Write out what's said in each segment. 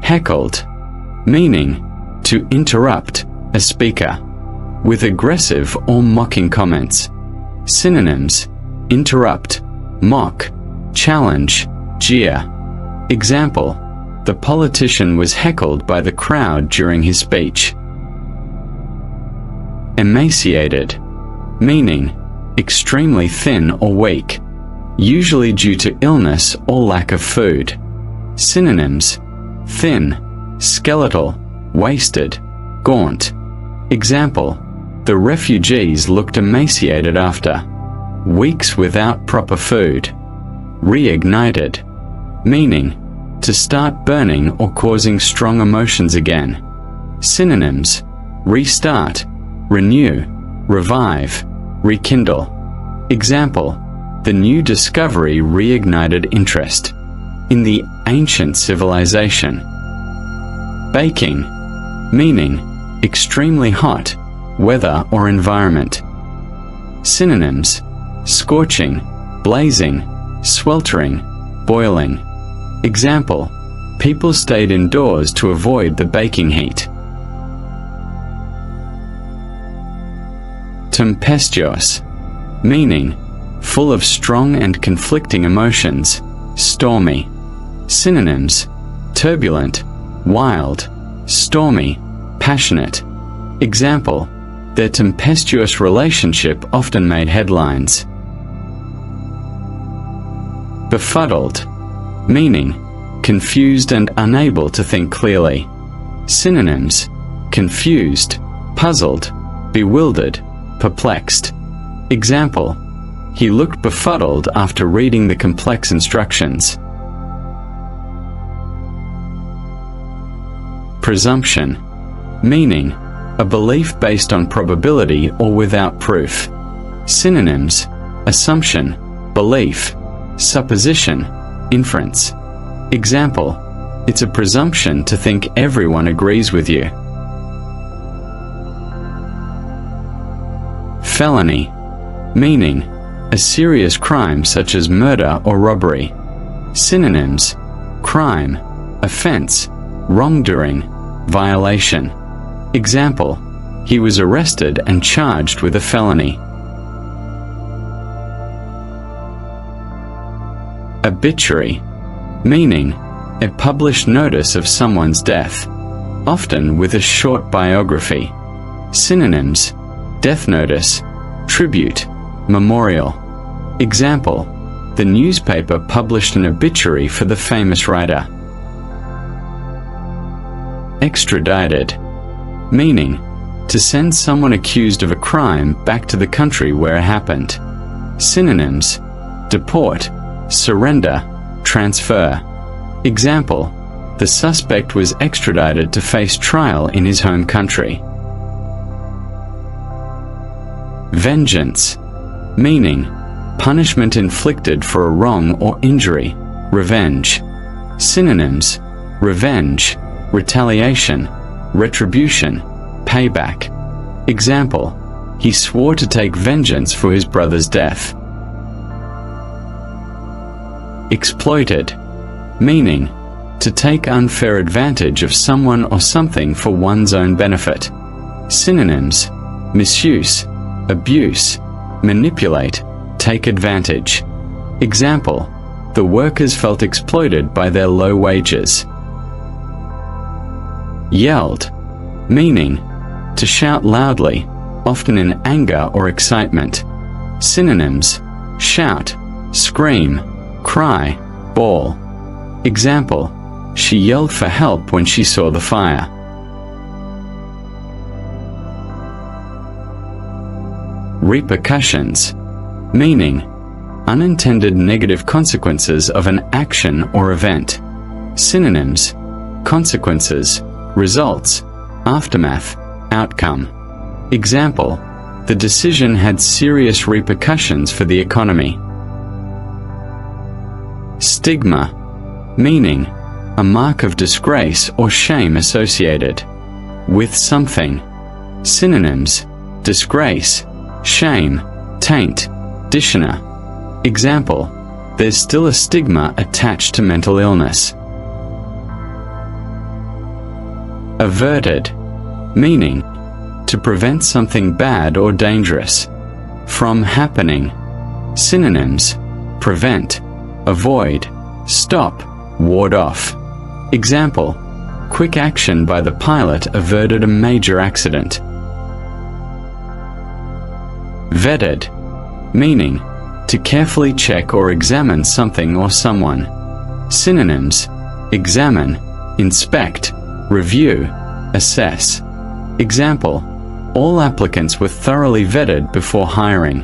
Heckled, meaning to interrupt a speaker with aggressive or mocking comments. Synonyms: interrupt, mock, challenge, jeer. Example: the politician was heckled by the crowd during his speech. Emaciated, meaning extremely thin or weak, usually due to illness or lack of food. Synonyms: thin, skeletal, wasted, gaunt. Example: the refugees looked emaciated after weeks without proper food. Reignited, meaning to start burning or causing strong emotions again. Synonyms: restart, renew, revive, rekindle. Example: the new discovery reignited interest in the ancient civilization. Baking, meaning extremely hot weather or environment. Synonyms: scorching, blazing, sweltering, boiling. Example: people stayed indoors to avoid the baking heat. Tempestuous, meaning full of strong and conflicting emotions, stormy. Synonyms: turbulent, wild, stormy, passionate. Example: their tempestuous relationship often made headlines. Befuddled, meaning confused and unable to think clearly. Synonyms: confused, puzzled, bewildered, perplexed. Example: he looked befuddled after reading the complex instructions. Presumption, meaning a belief based on probability or without proof. Synonyms: assumption, belief, supposition, inference. Example: it's a presumption to think everyone agrees with you. Felony, meaning a serious crime such as murder or robbery. Synonyms: crime, offense, wrongdoing, violation. Example: he was arrested and charged with a felony. Obituary, meaning a published notice of someone's death, often with a short biography. Synonyms: death notice, tribute, memorial. Example: the newspaper published an obituary for the famous writer. Extradited, meaning to send someone accused of a crime back to the country where it happened. Synonyms: deport, surrender, transfer. Example: the suspect was extradited to face trial in his home country. Vengeance, meaning punishment inflicted for a wrong or injury, revenge. Synonyms: revenge, retaliation, retribution, payback. Example: he swore to take vengeance for his brother's death. Exploited, meaning to take unfair advantage of someone or something for one's own benefit. Synonyms: misuse, abuse, manipulate, take advantage. Example: the workers felt exploited by their low wages. Yelled, meaning to shout loudly, often in anger or excitement. Synonyms: shout, scream, cry, bawl. Example: she yelled for help when she saw the fire. Repercussions, meaning unintended negative consequences of an action or event. Synonyms: consequences, results, aftermath, outcome. Example: the decision had serious repercussions for the economy. Stigma, meaning a mark of disgrace or shame associated with something. Synonyms: disgrace, shame, taint, dishonor. Example: there's still a stigma attached to mental illness. Averted, meaning to prevent something bad or dangerous from happening. Synonyms: prevent, avoid, stop, ward off. Example: quick action by the pilot averted a major accident. Vetted, meaning to carefully check or examine something or someone. Synonyms: examine, inspect, review, assess. Example: all applicants were thoroughly vetted before hiring.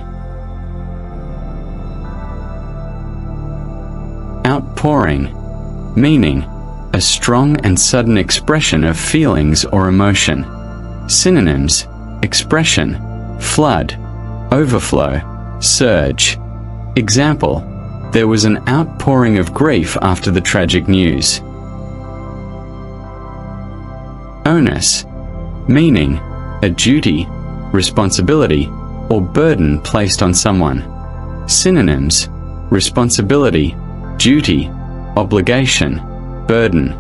Outpouring, meaning a strong and sudden expression of feelings or emotion. Synonyms: expression, flood, overflow, surge. Example: there was an outpouring of grief after the tragic news. Onus, meaning a duty, responsibility, or burden placed on someone. Synonyms: responsibility, duty, obligation, burden.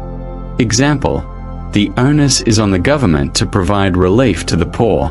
Example: the onus is on the government to provide relief to the poor.